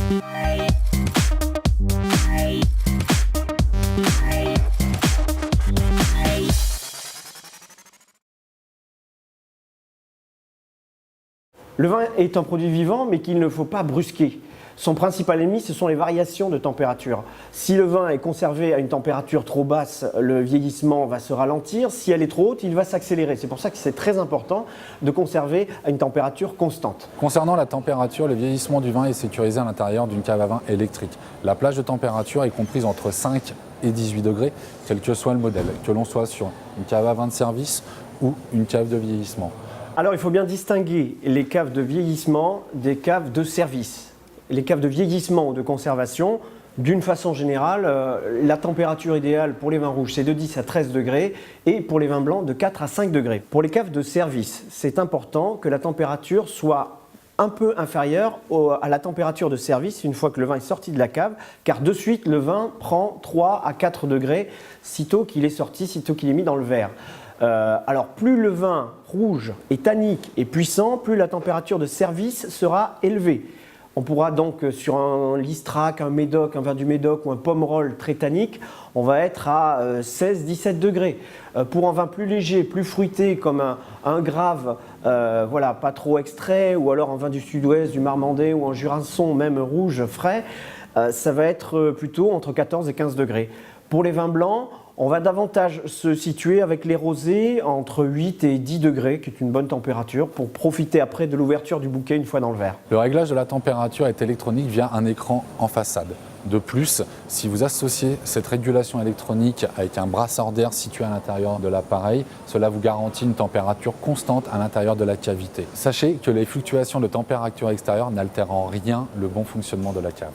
Le vin est un produit vivant, mais qu'il ne faut pas brusquer. Son principal ennemi, ce sont les variations de température. Si le vin est conservé à une température trop basse, le vieillissement va se ralentir. Si elle est trop haute, il va s'accélérer. C'est pour ça que c'est très important de conserver à une température constante. Concernant la température, le vieillissement du vin est sécurisé à l'intérieur d'une cave à vin électrique. La plage de température est comprise entre 5 et 18 degrés, quel que soit le modèle, que l'on soit sur une cave à vin de service ou une cave de vieillissement. Alors il faut bien distinguer les caves de vieillissement des caves de service. Les caves de vieillissement ou de conservation, d'une façon générale, la température idéale pour les vins rouges, c'est de 10 à 13 degrés et pour les vins blancs, de 4 à 5 degrés. Pour les caves de service, c'est important que la température soit un peu inférieure à la température de service une fois que le vin est sorti de la cave, car de suite, le vin prend 3 à 4 degrés sitôt qu'il est sorti, sitôt qu'il est mis dans le verre. Alors plus le vin rouge est tannique et puissant, plus la température de service sera élevée. On pourra donc sur un Listrac, un Médoc, un vin du Médoc ou un Pomerol très tannique, on va être à 16-17 degrés. Pour un vin plus léger, plus fruité comme un Grave, voilà, pas trop extrait, ou alors un vin du Sud-Ouest, du Marmandais ou un Jurançon, même rouge frais, ça va être plutôt entre 14 et 15 degrés. Pour les vins blancs, on va davantage se situer avec les rosés entre 8 et 10 degrés, qui est une bonne température, pour profiter après de l'ouverture du bouquet une fois dans le verre. Le réglage de la température est électronique via un écran en façade. De plus, si vous associez cette régulation électronique avec un brasseur d'air situé à l'intérieur de l'appareil, cela vous garantit une température constante à l'intérieur de la cavité. Sachez que les fluctuations de température extérieure n'altèrent en rien le bon fonctionnement de la cave.